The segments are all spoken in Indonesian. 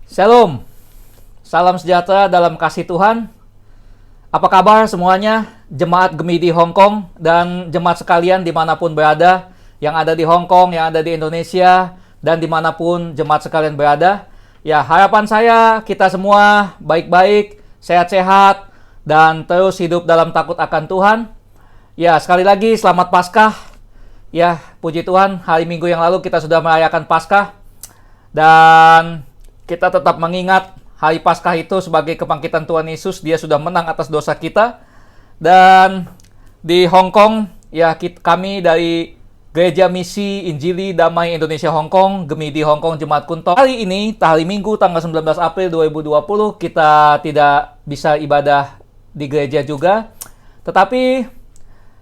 Shalom, salam sejahtera dalam kasih Tuhan. Apa kabar semuanya, jemaat Gemi di Hong Kong dan jemaat sekalian dimanapun berada, yang ada di Hong Kong, yang ada di Indonesia, dan dimanapun jemaat sekalian berada. Ya, harapan saya kita semua baik-baik, sehat-sehat, dan terus hidup dalam takut akan Tuhan. Ya, sekali lagi selamat Paskah. Ya, puji Tuhan, hari Minggu yang lalu kita sudah merayakan Paskah. Dan kita tetap mengingat hari Paskah itu sebagai kebangkitan Tuhan Yesus. Dia sudah menang atas dosa kita. Dan di Hong Kong, ya kami dari Gereja Misi Injili Damai Indonesia Hong Kong, Gemi di Hong Kong Jemaat Kunto. Hari ini, hari Minggu tanggal 19 April 2020, kita tidak bisa ibadah di gereja juga. Tetapi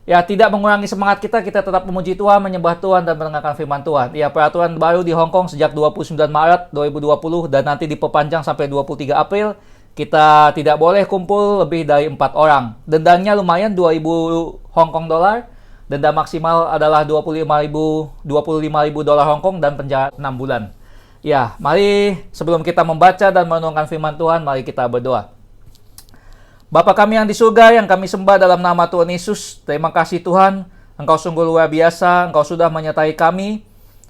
ya, tidak mengurangi semangat kita tetap memuji Tuhan, menyembah Tuhan, dan mendengarkan firman Tuhan. Ya, peraturan baru di Hong Kong sejak 29 Maret 2020 dan nanti diperpanjang sampai 23 April. Kita tidak boleh kumpul lebih dari 4 orang. Dendanya lumayan, 2.000 Hong Kong dollar. Denda maksimal adalah 25.000 dolar Hong Kong dan penjara 6 bulan. Ya, mari sebelum kita membaca dan merenungkan firman Tuhan, mari kita berdoa. Bapa kami yang di surga, yang kami sembah dalam nama Tuhan Yesus, terima kasih Tuhan, Engkau sungguh luar biasa, Engkau sudah menyertai kami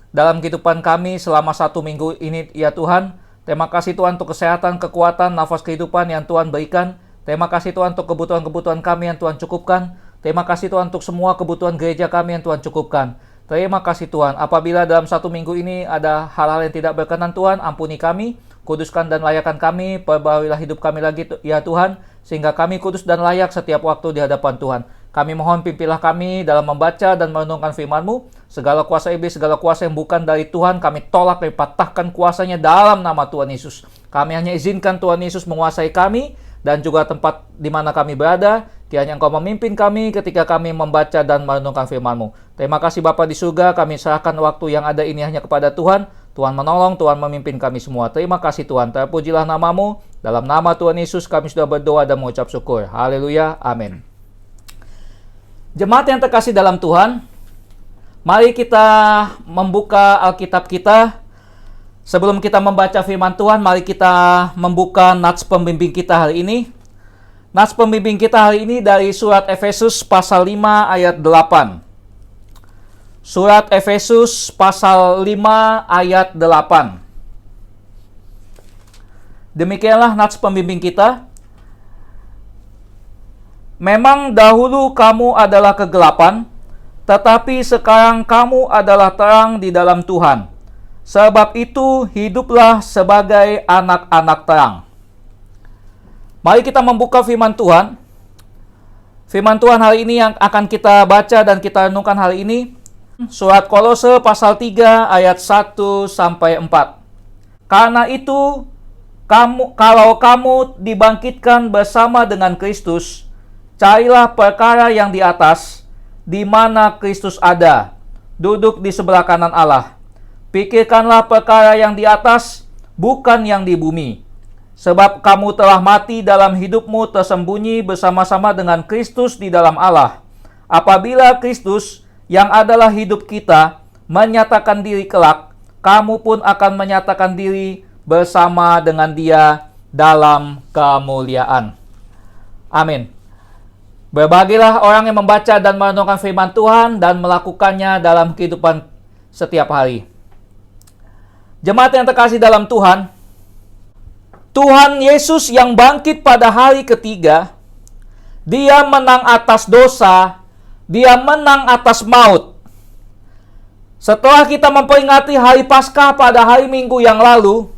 dalam kehidupan kami selama 1 minggu ini, ya Tuhan. Terima kasih Tuhan untuk kesehatan, kekuatan, nafas kehidupan yang Tuhan berikan. Terima kasih Tuhan untuk kebutuhan-kebutuhan kami yang Tuhan cukupkan. Terima kasih Tuhan untuk semua kebutuhan gereja kami yang Tuhan cukupkan. Terima kasih Tuhan, apabila dalam 1 minggu ini ada hal-hal yang tidak berkenan Tuhan, ampuni kami, kuduskan dan layakkan kami, perbaharilah hidup kami lagi ya Tuhan, sehingga kami kudus dan layak setiap waktu di hadapan Tuhan. Kami mohon pimpinlah kami dalam membaca dan merenungkan firman-Mu. Segala kuasa iblis, segala kuasa yang bukan dari Tuhan, kami tolak dan patahkan kuasanya dalam nama Tuhan Yesus. Kami hanya izinkan Tuhan Yesus menguasai kami dan juga tempat di mana kami berada. Kiranya Engkau memimpin kami ketika kami membaca dan merenungkan firman-Mu. Terima kasih Bapa di surga, kami serahkan waktu yang ada ini hanya kepada Tuhan. Tuhan menolong, Tuhan memimpin kami semua. Terima kasih Tuhan, terpujilah nama-Mu. Dalam nama Tuhan Yesus kami sudah berdoa dan mengucap syukur. Haleluya, amin. Jemaat yang terkasih dalam Tuhan, mari kita membuka Alkitab kita. Sebelum kita membaca firman Tuhan, mari kita membuka nats pembimbing kita hari ini. Nats pembimbing kita hari ini dari surat Efesus pasal 5 ayat 8. Surat Efesus pasal 5 ayat 8. Demikianlah nats pembimbing kita. Memang dahulu kamu adalah kegelapan, tetapi sekarang kamu adalah terang di dalam Tuhan. Sebab itu hiduplah sebagai anak-anak terang. Mari kita membuka firman Tuhan. Firman Tuhan hari ini yang akan kita baca dan kita renungkan hari ini. Surat Kolose pasal 3 ayat 1 sampai 4. Karena itu, kalau kamu dibangkitkan bersama dengan Kristus, carilah perkara yang di atas, di mana Kristus ada, duduk di sebelah kanan Allah. Pikirkanlah perkara yang di atas, bukan yang di bumi. Sebab kamu telah mati dalam hidupmu tersembunyi bersama-sama dengan Kristus di dalam Allah. Apabila Kristus yang adalah hidup kita menyatakan diri kelak, kamu pun akan menyatakan diri bersama dengan Dia dalam kemuliaan. Amin. Berbahagialah orang yang membaca dan merenungkan firman Tuhan dan melakukannya dalam kehidupan setiap hari. Jemaat yang terkasih dalam Tuhan, Tuhan Yesus yang bangkit pada hari ketiga, Dia menang atas dosa, Dia menang atas maut. Setelah kita memperingati hari Paskah pada hari Minggu yang lalu,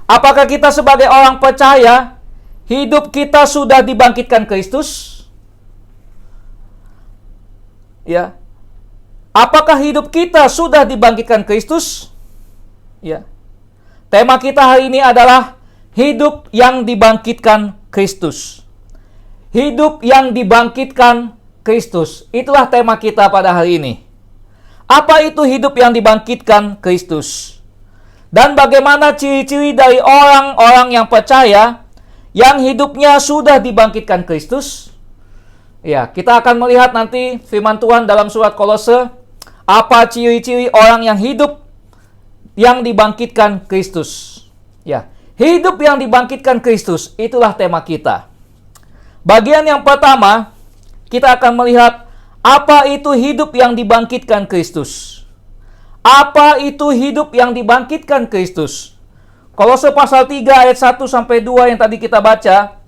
apakah kita sebagai orang percaya, hidup kita sudah dibangkitkan Kristus? Ya. Apakah hidup kita sudah dibangkitkan Kristus? Ya. Tema kita hari ini adalah hidup yang dibangkitkan Kristus. Hidup yang dibangkitkan Kristus. Itulah tema kita pada hari ini. Apa itu hidup yang dibangkitkan Kristus? Dan bagaimana ciri-ciri dari orang-orang yang percaya yang hidupnya sudah dibangkitkan Kristus? Ya, kita akan melihat nanti firman Tuhan dalam surat Kolose, apa ciri-ciri orang yang hidup yang dibangkitkan Kristus. Ya, hidup yang dibangkitkan Kristus, itulah tema kita. Bagian yang pertama, kita akan melihat apa itu hidup yang dibangkitkan Kristus. Apa itu hidup yang dibangkitkan Kristus? Kolose pasal 3 ayat 1 sampai 2 yang tadi kita baca.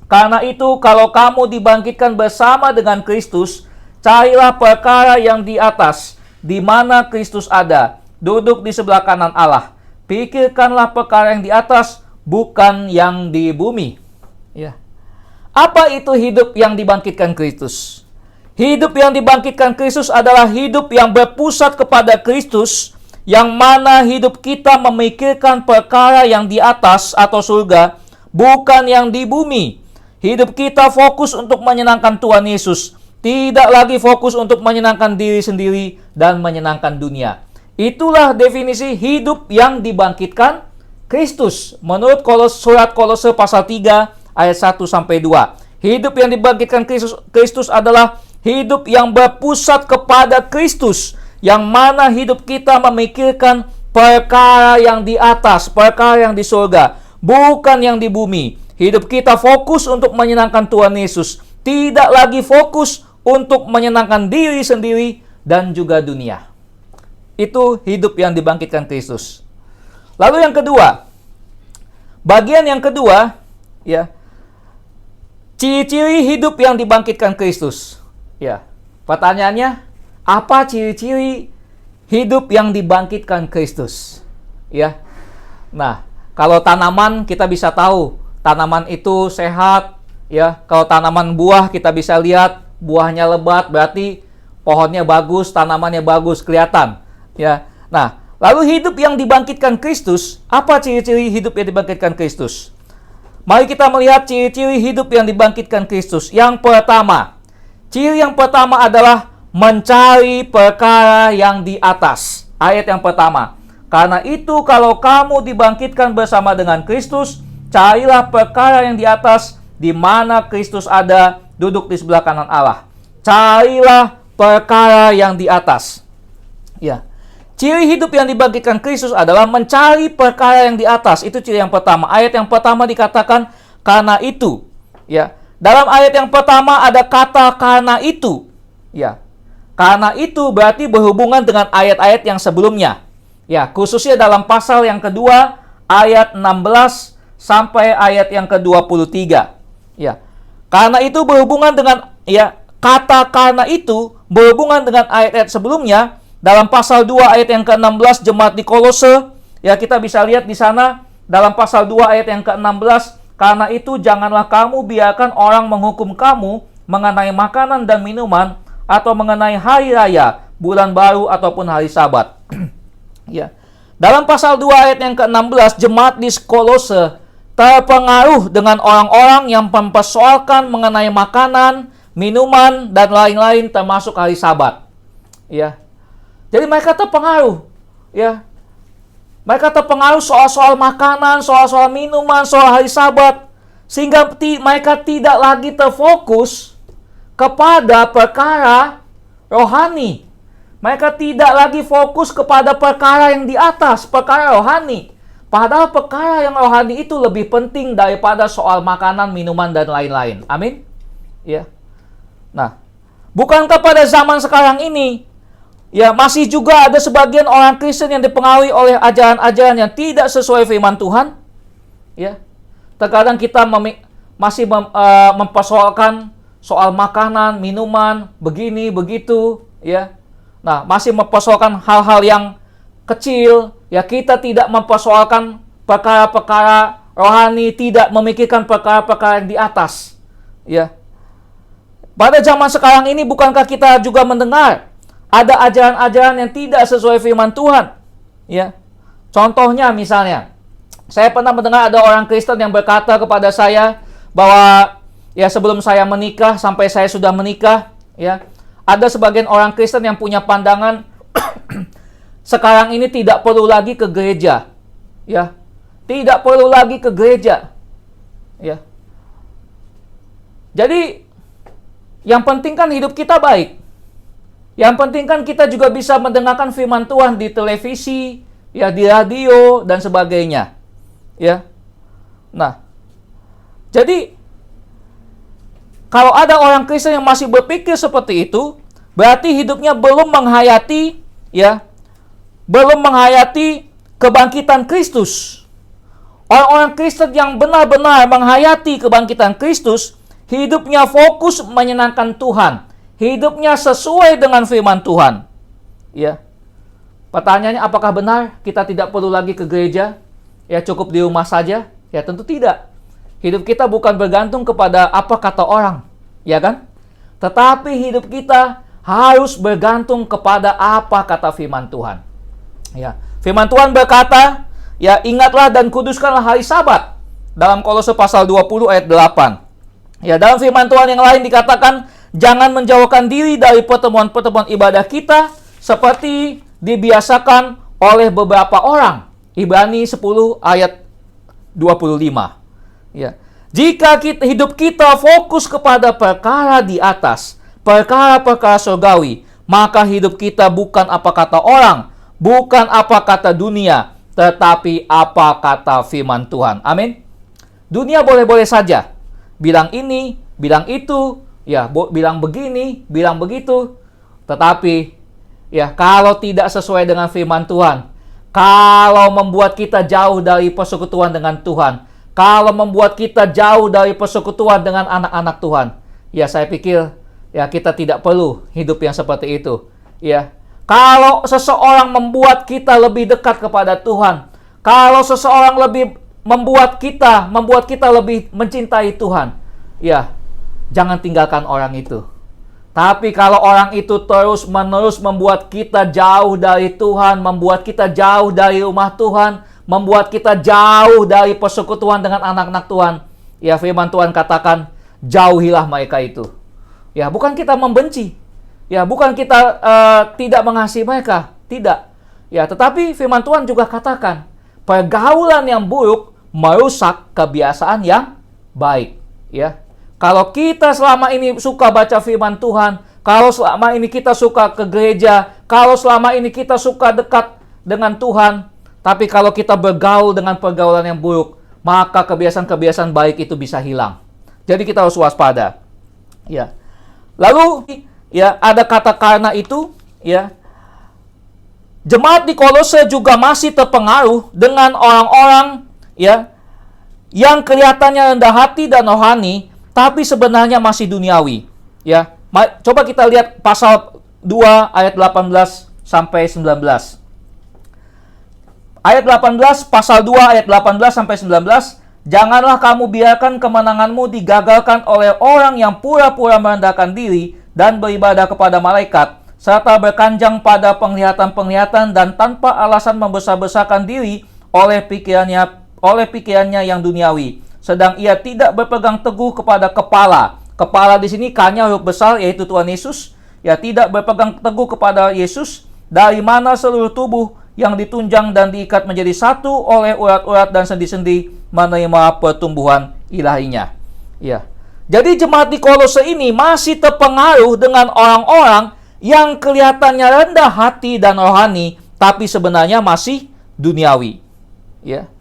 Karena itu kalau kamu dibangkitkan bersama dengan Kristus, carilah perkara yang di atas, di mana Kristus ada, duduk di sebelah kanan Allah. Pikirkanlah perkara yang di atas, bukan yang di bumi. Ya. Apa itu hidup yang dibangkitkan Kristus? Hidup yang dibangkitkan Kristus adalah hidup yang berpusat kepada Kristus, yang mana hidup kita memikirkan perkara yang di atas atau surga, bukan yang di bumi. Hidup kita fokus untuk menyenangkan Tuhan Yesus, tidak lagi fokus untuk menyenangkan diri sendiri dan menyenangkan dunia. Itulah definisi hidup yang dibangkitkan Kristus menurut surat Kolose pasal 3 ayat 1 sampai 2. Hidup yang dibangkitkan Kristus adalah hidup yang berpusat kepada Kristus, yang mana hidup kita memikirkan perkara yang di atas, perkara yang di surga, bukan yang di bumi. Hidup kita fokus untuk menyenangkan Tuhan Yesus, tidak lagi fokus untuk menyenangkan diri sendiri dan juga dunia. Itu hidup yang dibangkitkan Kristus. Lalu yang kedua, bagian yang kedua, ya, ciri-ciri hidup yang dibangkitkan Kristus. Ya, pertanyaannya, apa ciri-ciri hidup yang dibangkitkan Kristus? Ya, nah, kalau tanaman kita bisa tahu tanaman itu sehat. Ya, kalau tanaman buah kita bisa lihat buahnya lebat, berarti pohonnya bagus, tanamannya bagus, kelihatan. Ya, nah, lalu hidup yang dibangkitkan Kristus, apa ciri-ciri hidup yang dibangkitkan Kristus? Mari kita melihat ciri-ciri hidup yang dibangkitkan Kristus. Yang pertama, ciri yang pertama adalah mencari perkara yang di atas. Ayat yang pertama, karena itu kalau kamu dibangkitkan bersama dengan Kristus, carilah perkara yang di atas, di mana Kristus ada, duduk di sebelah kanan Allah. Carilah perkara yang di atas. Ya. Ciri hidup yang dibangkitkan Kristus adalah mencari perkara yang di atas. Itu ciri yang pertama. Ayat yang pertama dikatakan karena itu. Ya. Dalam ayat yang pertama ada kata karena itu. Ya. Karena itu berarti berhubungan dengan ayat-ayat yang sebelumnya. Ya, khususnya dalam pasal yang kedua ayat 16 sampai ayat yang ke-23. Ya. Karena itu berhubungan dengan, ya, kata karena itu berhubungan dengan ayat-ayat sebelumnya. Dalam pasal 2 ayat yang ke-16 jemaat di Kolose, ya, kita bisa lihat di sana dalam pasal 2 ayat yang ke-16, karena itu janganlah kamu biarkan orang menghukum kamu mengenai makanan dan minuman atau mengenai hari raya, bulan baru ataupun hari Sabat. Ya. Dalam pasal 2 ayat yang ke-16, jemaat di Kolose terpengaruh dengan orang-orang yang mempersoalkan mengenai makanan, minuman dan lain-lain termasuk hari Sabat. Ya. Jadi mereka terpengaruh, ya. Mereka terpengaruh soal-soal makanan, soal-soal minuman, soal hari Sabat, sehingga mereka tidak lagi terfokus kepada perkara rohani. Mereka tidak lagi fokus kepada perkara yang di atas, perkara rohani. Padahal perkara yang rohani itu lebih penting daripada soal makanan, minuman dan lain-lain. Amin. Ya. Nah, bukankah pada zaman sekarang ini, ya, masih juga ada sebagian orang Kristen yang dipengaruhi oleh ajaran-ajaran yang tidak sesuai firman Tuhan? Ya. Terkadang kita masih mempersoalkan soal makanan, minuman, begini, begitu, ya. Nah, masih mempersoalkan hal-hal yang kecil, ya, kita tidak mempersoalkan perkara-perkara rohani, tidak memikirkan perkara-perkara yang di atas. Ya. Pada zaman sekarang ini bukankah kita juga mendengar ada ajaran-ajaran yang tidak sesuai firman Tuhan? Ya. Contohnya misalnya, saya pernah mendengar ada orang Kristen yang berkata kepada saya bahwa, ya, sebelum saya menikah sampai saya sudah menikah, ya, ada sebagian orang Kristen yang punya pandangan sekarang ini tidak perlu lagi ke gereja. Ya. Tidak perlu lagi ke gereja. Ya. Jadi yang penting kan hidup kita baik. Yang penting kan kita juga bisa mendengarkan firman Tuhan di televisi, ya, di radio dan sebagainya. Ya. Nah, jadi kalau ada orang Kristen yang masih berpikir seperti itu, berarti hidupnya belum menghayati, ya, belum menghayati kebangkitan Kristus. Orang-orang Kristen yang benar-benar menghayati kebangkitan Kristus, hidupnya fokus menyenangkan Tuhan. Hidupnya sesuai dengan firman Tuhan. Ya. Pertanyaannya, apakah benar kita tidak perlu lagi ke gereja? Ya, cukup di rumah saja? Ya, tentu tidak. Hidup kita bukan bergantung kepada apa kata orang, ya kan? Tetapi hidup kita harus bergantung kepada apa kata firman Tuhan. Ya, firman Tuhan berkata, ya, ingatlah dan kuduskanlah hari Sabat. Dalam Kolose pasal 20 ayat 8. Ya, dalam firman Tuhan yang lain dikatakan, jangan menjauhkan diri dari pertemuan-pertemuan ibadah kita seperti dibiasakan oleh beberapa orang. Ibrani 10 ayat 25. Ya. Jika hidup kita fokus kepada perkara di atas, perkara-perkara surgawi, maka hidup kita bukan apa kata orang, bukan apa kata dunia, tetapi apa kata firman Tuhan. Amin. Dunia boleh-boleh saja bilang ini, bilang itu, ya, bilang begini, bilang begitu. Tetapi ya, kalau tidak sesuai dengan firman Tuhan, kalau membuat kita jauh dari persekutuan dengan Tuhan, kalau membuat kita jauh dari persekutuan dengan anak-anak Tuhan, ya, saya pikir ya kita tidak perlu hidup yang seperti itu. Ya, kalau seseorang membuat kita lebih dekat kepada Tuhan, kalau seseorang membuat kita lebih mencintai Tuhan, ya, jangan tinggalkan orang itu. Tapi kalau orang itu terus-menerus membuat kita jauh dari Tuhan, membuat kita jauh dari rumah Tuhan, membuat kita jauh dari persekutuan dengan anak-anak Tuhan, ya, firman Tuhan katakan, jauhilah mereka itu. Ya, bukan kita membenci, ya, bukan kita tidak mengasihi mereka, tidak. Ya, tetapi firman Tuhan juga katakan, pergaulan yang buruk merusak kebiasaan yang baik. Ya, kalau kita selama ini suka baca firman Tuhan, kalau selama ini kita suka ke gereja, kalau selama ini kita suka dekat dengan Tuhan, tapi kalau kita bergaul dengan pergaulan yang buruk, maka kebiasaan-kebiasaan baik itu bisa hilang. Jadi kita harus waspada. Ya. Lalu, ya, ada kata karena itu, ya, jemaat di Kolose juga masih terpengaruh dengan orang-orang, ya, yang kelihatannya rendah hati dan rohani, tapi sebenarnya masih duniawi. Ya, coba kita lihat pasal 2 ayat 18 sampai 19. Ayat 18, pasal 2 ayat 18 sampai 19. Janganlah kamu biarkan kemenanganmu digagalkan oleh orang yang pura-pura merendahkan diri dan beribadah kepada malaikat, serta berkanjang pada penglihatan-penglihatan dan tanpa alasan membesar-besarkan diri oleh pikirannya yang duniawi. Sedang ia tidak berpegang teguh kepada kepala. Kepala di sini K-nya huruf besar, yaitu Tuhan Yesus. Ya, tidak berpegang teguh kepada Yesus, dari mana seluruh tubuh yang ditunjang dan diikat menjadi satu oleh urat-urat dan sendi-sendi menerima pertumbuhan ilahinya. Ya. Jadi jemaat di Kolose ini masih terpengaruh dengan orang-orang yang kelihatannya rendah hati dan rohani, tapi sebenarnya masih duniawi. Ya.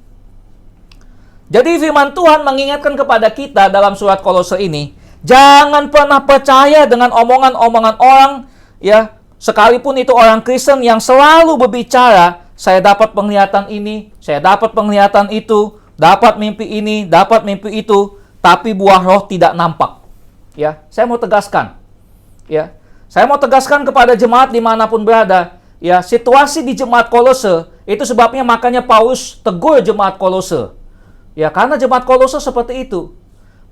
Jadi firman Tuhan mengingatkan kepada kita dalam surat Kolose ini, jangan pernah percaya dengan omongan-omongan orang, ya, sekalipun itu orang Kristen yang selalu berbicara, saya dapat penglihatan ini, saya dapat penglihatan itu, dapat mimpi ini, dapat mimpi itu, tapi buah roh tidak nampak. Ya, saya mau tegaskan. Ya, saya mau tegaskan kepada jemaat dimanapun berada. Ya, situasi di jemaat Kolose itu sebabnya makanya Paulus tegur jemaat Kolose. Ya, karena jemaat Kolose seperti itu.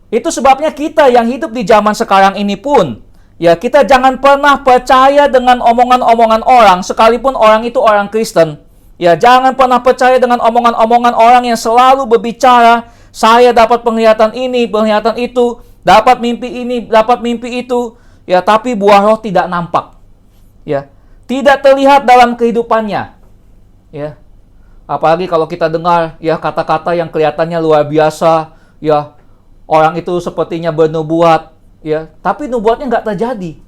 Itu sebabnya kita yang hidup di zaman sekarang ini pun, ya, kita jangan pernah percaya dengan omongan-omongan orang, sekalipun orang itu orang Kristen. Ya, jangan pernah percaya dengan omongan-omongan orang yang selalu berbicara, saya dapat penglihatan ini, penglihatan itu, dapat mimpi ini, dapat mimpi itu, ya, tapi buah roh tidak nampak. Ya, tidak terlihat dalam kehidupannya. Ya. Apalagi kalau kita dengar, ya, kata-kata yang kelihatannya luar biasa, ya, orang itu sepertinya bernubuat, ya, tapi nubuatnya nggak terjadi.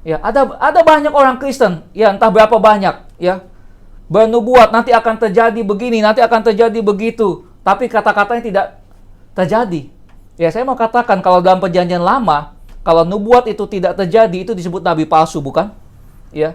Ya, ada banyak orang Kristen, ya, entah berapa banyak, ya, bernubuat nanti akan terjadi begini, nanti akan terjadi begitu, tapi kata-katanya tidak terjadi. Ya, saya mau katakan kalau dalam perjanjian lama, kalau nubuat itu tidak terjadi, itu disebut nabi palsu, bukan? Ya.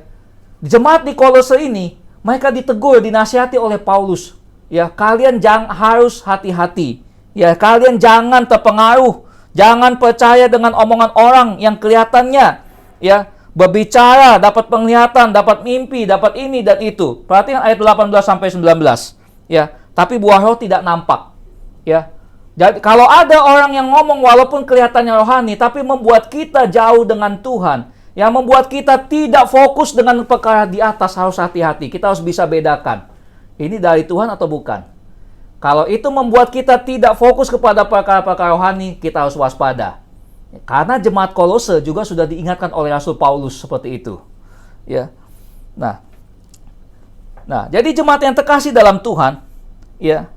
Jemaat di Kolose ini, mereka ditegur, dinasihati oleh Paulus. Ya, kalian harus hati-hati. Ya, kalian jangan terpengaruh, jangan percaya dengan omongan orang yang kelihatannya ya berbicara, dapat penglihatan, dapat mimpi, dapat ini dan itu. Perhatikan ayat 18 sampai 19. Ya, tapi buah roh tidak nampak. Ya. Jadi kalau ada orang yang ngomong walaupun kelihatannya rohani tapi membuat kita jauh dengan Tuhan, yang membuat kita tidak fokus dengan perkara di atas, harus hati-hati. Kita harus bisa bedakan. Ini dari Tuhan atau bukan? Kalau itu membuat kita tidak fokus kepada perkara-perkara rohani, kita harus waspada. Karena jemaat Kolose juga sudah diingatkan oleh Rasul Paulus seperti itu. Ya. Nah, jadi jemaat yang terkasih dalam Tuhan, ya,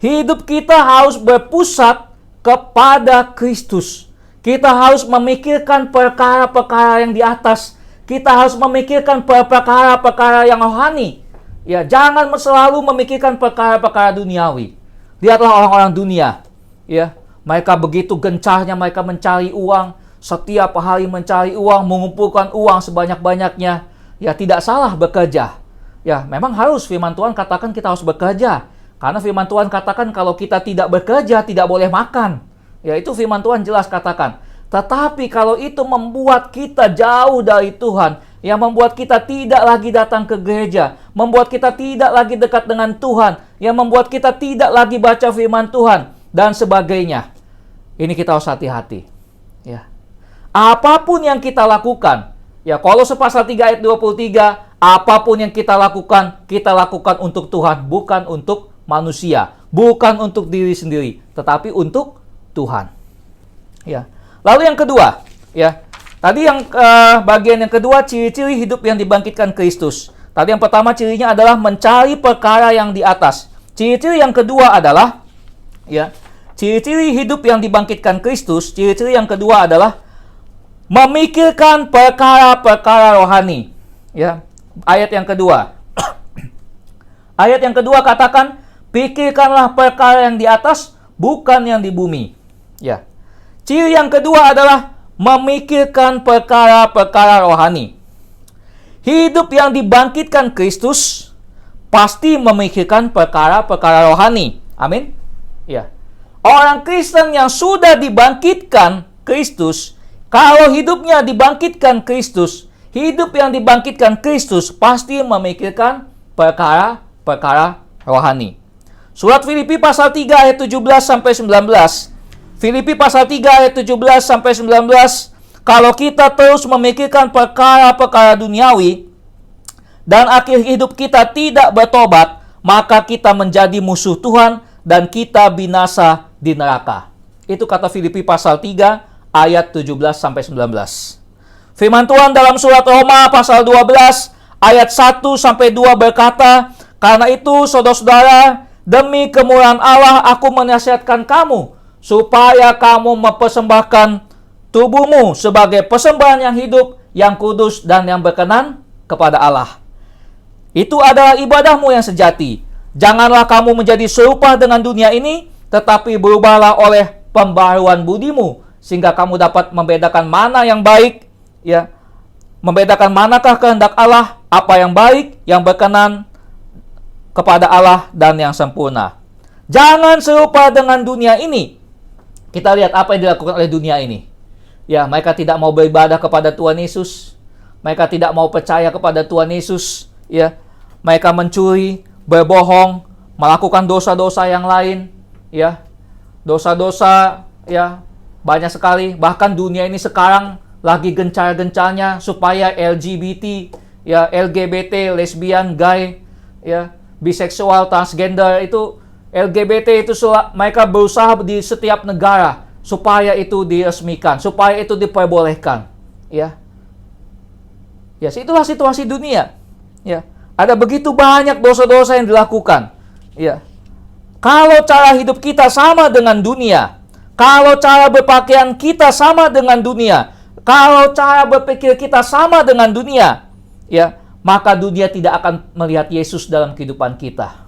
hidup kita harus berpusat kepada Kristus. Kita harus memikirkan perkara-perkara yang di atas. Kita harus memikirkan perkara-perkara yang rohani. Ya, jangan selalu memikirkan perkara-perkara duniawi. Lihatlah orang-orang dunia. Ya, mereka begitu gencarnya mereka mencari uang, setiap hari mencari uang, mengumpulkan uang sebanyak-banyaknya. Ya, tidak salah bekerja. Ya, memang harus firman Tuhan katakan kita harus bekerja. Karena firman Tuhan katakan kalau kita tidak bekerja, tidak boleh makan. Ya, itu firman Tuhan jelas katakan. Tetapi kalau itu membuat kita jauh dari Tuhan, yang membuat kita tidak lagi datang ke gereja, membuat kita tidak lagi dekat dengan Tuhan, yang membuat kita tidak lagi baca firman Tuhan, dan sebagainya. Ini kita harus hati-hati. Ya. Apapun yang kita lakukan, ya, Kolose pasal 3 ayat 23, apapun yang kita lakukan untuk Tuhan, bukan untuk manusia, bukan untuk diri sendiri, tetapi untuk Tuhan. Ya. Lalu yang kedua, ya. Tadi yang bagian yang kedua, ciri-ciri hidup yang dibangkitkan Kristus. Tadi yang pertama cirinya adalah mencari perkara yang di atas. Ciri-ciri yang kedua adalah, ya, ciri-ciri hidup yang dibangkitkan Kristus. Ciri-ciri yang kedua adalah memikirkan perkara-perkara rohani. Ya, ayat yang kedua. Ayat yang kedua katakan, pikirkanlah perkara yang di atas, bukan yang di bumi. Ya. Ciri yang kedua adalah memikirkan perkara-perkara rohani. Hidup yang dibangkitkan Kristus pasti memikirkan perkara-perkara rohani. Amin. Ya. Orang Kristen yang sudah dibangkitkan Kristus, kalau hidupnya dibangkitkan Kristus, hidup yang dibangkitkan Kristus pasti memikirkan perkara-perkara rohani. Surat Filipi pasal 3 ayat 17 sampai 19. Filipi pasal 3 ayat 17 sampai 19, kalau kita terus memikirkan perkara-perkara duniawi dan akhir hidup kita tidak bertobat, maka kita menjadi musuh Tuhan dan kita binasa di neraka. Itu kata Filipi pasal 3 ayat 17 sampai 19. Firman Tuhan dalam surat Roma pasal 12 ayat 1 sampai 2 berkata, karena itu saudara-saudara, demi kemurahan Allah aku menasihatkan kamu supaya kamu mempersembahkan tubuhmu sebagai persembahan yang hidup, yang kudus, dan yang berkenan kepada Allah. Itu adalah ibadahmu yang sejati. Janganlah kamu menjadi serupa dengan dunia ini, tetapi berubahlah oleh pembaharuan budimu, sehingga kamu dapat membedakan mana yang baik, ya, membedakan manakah kehendak Allah, apa yang baik, yang berkenan kepada Allah, dan yang sempurna. Jangan serupa dengan dunia ini. Kita lihat apa yang dilakukan oleh dunia ini. Ya, mereka tidak mau beribadah kepada Tuhan Yesus. Mereka tidak mau percaya kepada Tuhan Yesus. Ya, mereka mencuri, berbohong, melakukan dosa-dosa yang lain. Ya, dosa-dosa, ya, banyak sekali. Bahkan dunia ini sekarang lagi gencar-gencarnya supaya LGBT, ya, LGBT, lesbian, gay, ya, biseksual, transgender itu. LGBT itu mereka berusaha di setiap negara supaya itu diresmikan, supaya itu diperbolehkan, ya. Ya, itulah situasi dunia. Ya, ada begitu banyak dosa-dosa yang dilakukan. Ya. Kalau cara hidup kita sama dengan dunia, kalau cara berpakaian kita sama dengan dunia, kalau cara berpikir kita sama dengan dunia, ya, maka dunia tidak akan melihat Yesus dalam kehidupan kita.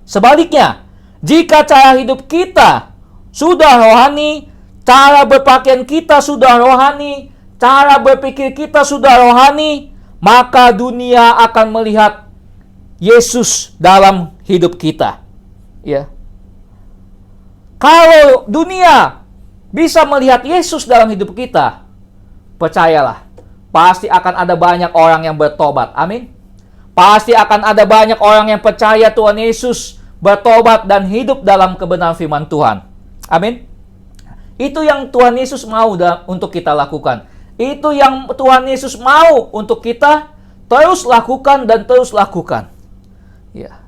Sebaliknya, jika cara hidup kita sudah rohani, cara berpakaian kita sudah rohani, cara berpikir kita sudah rohani, maka dunia akan melihat Yesus dalam hidup kita. Ya. Kalau dunia bisa melihat Yesus dalam hidup kita, percayalah, pasti akan ada banyak orang yang bertobat. Amin. Pasti akan ada banyak orang yang percaya Tuhan Yesus, bertobat dan hidup dalam kebenaran firman Tuhan. Amin. Itu yang Tuhan Yesus mau untuk kita lakukan. Itu yang Tuhan Yesus mau untuk kita terus lakukan dan terus lakukan. Ya.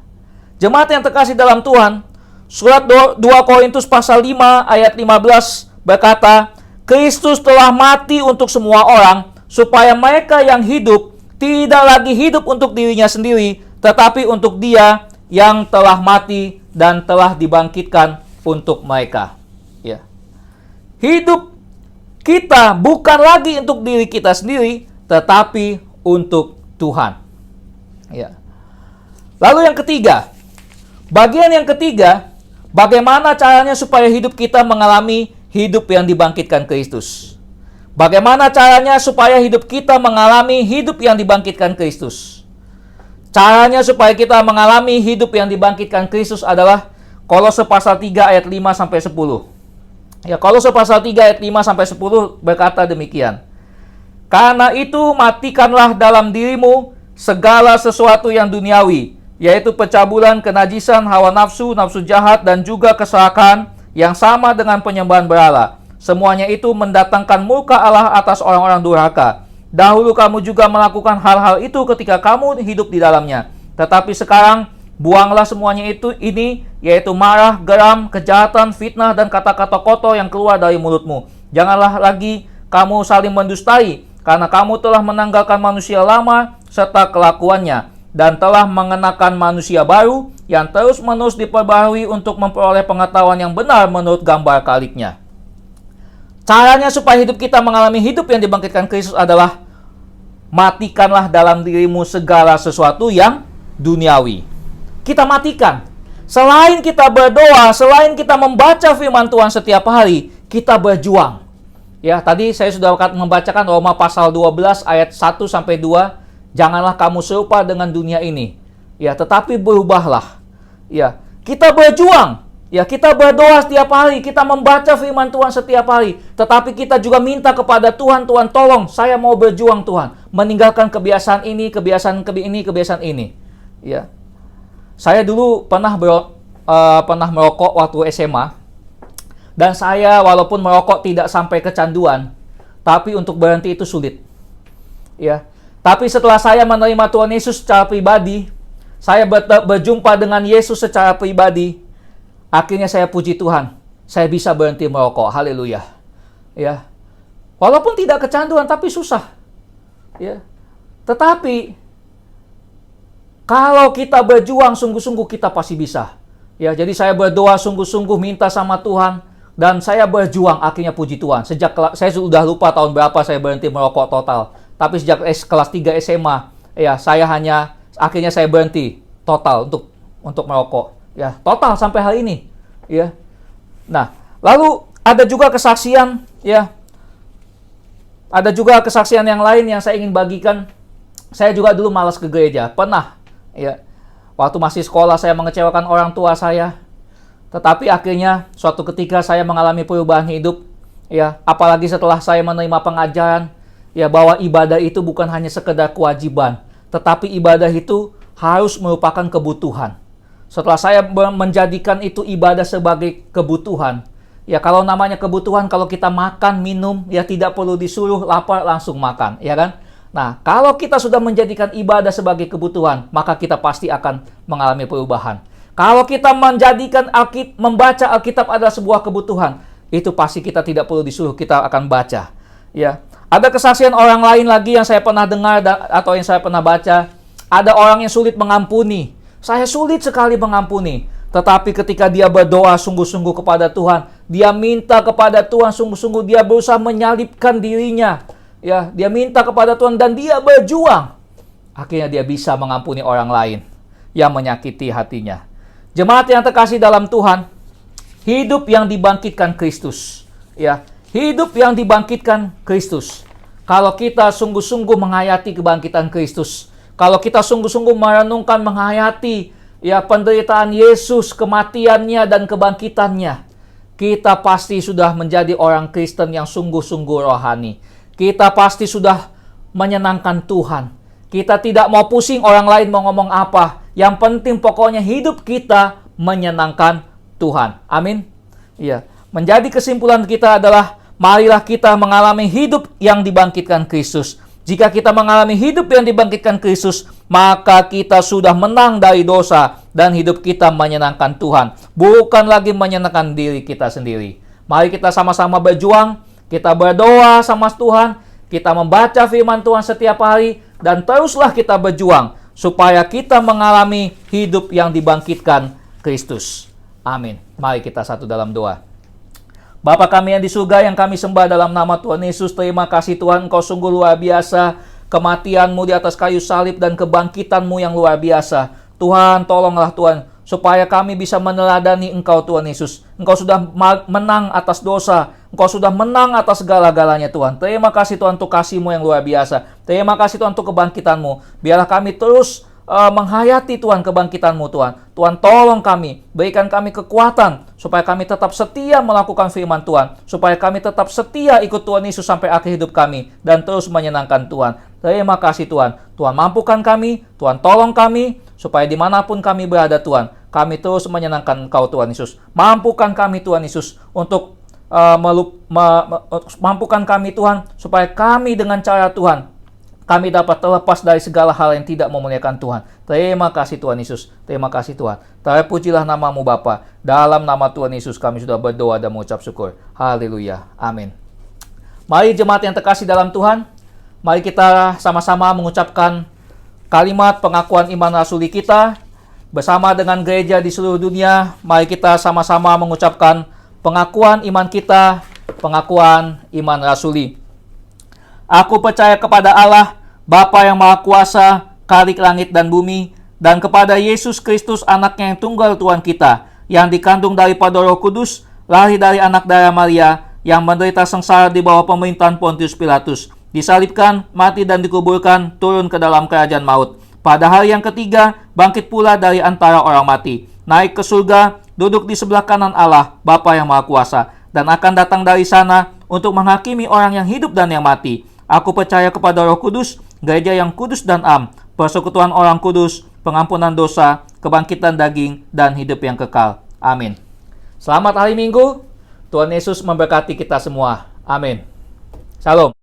Jemaat yang terkasih dalam Tuhan, surat 2 Korintus pasal 5 ayat 15 berkata, Kristus telah mati untuk semua orang, supaya mereka yang hidup tidak lagi hidup untuk dirinya sendiri, tetapi untuk Dia yang telah mati dan telah dibangkitkan untuk mereka. Ya. Hidup kita bukan lagi untuk diri kita sendiri, tetapi untuk Tuhan. Ya. Lalu yang ketiga, bagian yang ketiga, bagaimana caranya supaya hidup kita mengalami hidup yang dibangkitkan Kristus? Bagaimana caranya supaya hidup kita mengalami hidup yang dibangkitkan Kristus? Caranya supaya kita mengalami hidup yang dibangkitkan Kristus adalah Kolose pasal 3 ayat 5 sampai 10. Ya, Kolose pasal 3 ayat 5 sampai 10 berkata demikian. Karena itu matikanlah dalam dirimu segala sesuatu yang duniawi, yaitu pencabulan, kenajisan, hawa nafsu, nafsu jahat, dan juga keserakahan yang sama dengan penyembahan berhala. Semuanya itu mendatangkan murka Allah atas orang-orang durhaka. Dahulu kamu juga melakukan hal-hal itu ketika kamu hidup di dalamnya. Tetapi sekarang buanglah semuanya ini, yaitu marah, geram, kejahatan, fitnah, dan kata-kata kotor yang keluar dari mulutmu. Janganlah lagi kamu saling mendustai, karena kamu telah menanggalkan manusia lama serta kelakuannya, dan telah mengenakan manusia baru yang terus-menerus diperbaharui untuk memperoleh pengetahuan yang benar menurut gambar kaliknya. Caranya supaya hidup kita mengalami hidup yang dibangkitkan Kristus adalah matikanlah dalam dirimu segala sesuatu yang duniawi. Kita matikan. Selain kita berdoa, selain kita membaca firman Tuhan setiap hari, kita berjuang. Ya, tadi saya sudah membacakan Roma pasal 12 ayat 1 sampai 2. Janganlah kamu serupa dengan dunia ini. Ya, tetapi berubahlah. Ya, kita berjuang. Ya, kita berdoa setiap hari, kita membaca firman Tuhan setiap hari. Tetapi kita juga minta kepada Tuhan, Tuhan tolong, saya mau berjuang Tuhan. Meninggalkan kebiasaan ini, kebiasaan ini. Ya. Saya dulu pernah merokok waktu SMA. Dan saya walaupun merokok tidak sampai kecanduan, tapi untuk berhenti itu sulit. Ya. Tapi setelah saya menerima Tuhan Yesus secara pribadi, saya berjumpa dengan Yesus secara pribadi, akhirnya saya puji Tuhan, saya bisa berhenti merokok. Haleluya. Ya. Walaupun tidak kecanduan, tapi susah. Ya. Tetapi kalau kita berjuang sungguh-sungguh, kita pasti bisa. Ya, jadi saya berdoa sungguh-sungguh, minta sama Tuhan, dan saya berjuang, akhirnya puji Tuhan. Saya sudah lupa tahun berapa saya berhenti merokok total. Tapi sejak kelas 3 SMA, ya, akhirnya saya berhenti total untuk merokok. Ya, total sampai hari ini. Ya. Nah, lalu ada juga kesaksian, ya. Ada juga kesaksian yang lain yang saya ingin bagikan. Saya juga dulu malas ke gereja, pernah. Ya. Waktu masih sekolah saya mengecewakan orang tua saya. Tetapi akhirnya suatu ketika saya mengalami perubahan hidup, ya, apalagi setelah saya menerima pengajaran, ya, bahwa ibadah itu bukan hanya sekedar kewajiban, tetapi ibadah itu harus merupakan kebutuhan. Setelah saya menjadikan itu ibadah sebagai kebutuhan, ya, kalau namanya kebutuhan, kalau kita makan, minum, ya tidak perlu disuruh, lapar langsung makan, ya kan? Nah, kalau kita sudah menjadikan ibadah sebagai kebutuhan, maka kita pasti akan mengalami perubahan. Kalau kita menjadikan membaca Alkitab adalah sebuah kebutuhan, itu pasti kita tidak perlu disuruh, kita akan baca. Ya, ada kesaksian orang lain lagi yang saya pernah dengar atau yang saya pernah baca. Ada orang yang sulit mengampuni. Saya sulit sekali mengampuni. Tetapi ketika dia berdoa sungguh-sungguh kepada Tuhan, dia minta kepada Tuhan sungguh-sungguh, dia berusaha menyalibkan dirinya. Ya, dia minta kepada Tuhan dan dia berjuang. Akhirnya dia bisa mengampuni orang lain yang menyakiti hatinya. Jemaat yang terkasih dalam Tuhan, hidup yang dibangkitkan Kristus. Ya, hidup yang dibangkitkan Kristus. Kalau kita sungguh-sungguh menghayati kebangkitan Kristus, kalau kita sungguh-sungguh merenungkan, menghayati ya penderitaan Yesus, kematiannya dan kebangkitannya, kita pasti sudah menjadi orang Kristen yang sungguh-sungguh rohani. Kita pasti sudah menyenangkan Tuhan. Kita tidak mau pusing orang lain mau ngomong apa. Yang penting pokoknya hidup kita menyenangkan Tuhan. Amin. Iya. Menjadi kesimpulan kita adalah marilah kita mengalami hidup yang dibangkitkan Kristus. Jika kita mengalami hidup yang dibangkitkan Kristus, maka kita sudah menang dari dosa dan hidup kita menyenangkan Tuhan, bukan lagi menyenangkan diri kita sendiri. Mari kita sama-sama berjuang, kita berdoa sama Tuhan, kita membaca firman Tuhan setiap hari, dan teruslah kita berjuang supaya kita mengalami hidup yang dibangkitkan Kristus. Amin. Mari kita satu dalam doa. Bapa kami yang di surga, yang kami sembah dalam nama Tuhan Yesus, terima kasih Tuhan, Engkau sungguh luar biasa. Kematian-Mu di atas kayu salib dan kebangkitan-Mu yang luar biasa. Tuhan, tolonglah Tuhan, supaya kami bisa meneladani Engkau Tuhan Yesus. Engkau sudah menang atas dosa, Engkau sudah menang atas segala-galanya Tuhan. Terima kasih Tuhan untuk kasih-Mu yang luar biasa. Terima kasih Tuhan untuk kebangkitan-Mu. Biarlah kami terus menghayati Tuhan kebangkitan-Mu Tuhan. Tuhan tolong kami, berikan kami kekuatan supaya kami tetap setia melakukan firman Tuhan, supaya kami tetap setia ikut Tuhan Yesus sampai akhir hidup kami dan terus menyenangkan Tuhan. Terima kasih Tuhan. Tuhan mampukan kami, Tuhan tolong kami supaya dimanapun kami berada Tuhan, kami terus menyenangkan Engkau Tuhan Yesus. Mampukan kami Tuhan Yesus untuk mampukan kami Tuhan supaya kami dengan cara Tuhan kami dapat terlepas dari segala hal yang tidak memuliakan Tuhan. Terima kasih Tuhan Yesus. Terima kasih Tuhan. Terpujilah nama-Mu Bapa. Dalam nama Tuhan Yesus kami sudah berdoa dan mengucap syukur. Haleluya. Amin. Mari jemaat yang terkasih dalam Tuhan, mari kita sama-sama mengucapkan kalimat pengakuan iman rasuli kita. Bersama dengan gereja di seluruh dunia, mari kita sama-sama mengucapkan pengakuan iman kita, pengakuan iman rasuli. Aku percaya kepada Allah, Bapa yang Maha Kuasa, Khalik langit dan bumi, dan kepada Yesus Kristus, Anaknya yang tunggal Tuhan kita, yang dikandung daripada Roh Kudus, lahir dari anak darah Maria, yang menderita sengsara di bawah pemerintahan Pontius Pilatus, disalibkan, mati dan dikuburkan, turun ke dalam kerajaan maut. Pada hari yang ketiga, bangkit pula dari antara orang mati, naik ke surga, duduk di sebelah kanan Allah, Bapa yang Maha Kuasa, dan akan datang dari sana untuk menghakimi orang yang hidup dan yang mati. Aku percaya kepada Roh Kudus, gereja yang kudus dan am, persekutuan orang kudus, pengampunan dosa, kebangkitan daging, dan hidup yang kekal. Amin. Selamat hari Minggu. Tuhan Yesus memberkati kita semua. Amin. Shalom.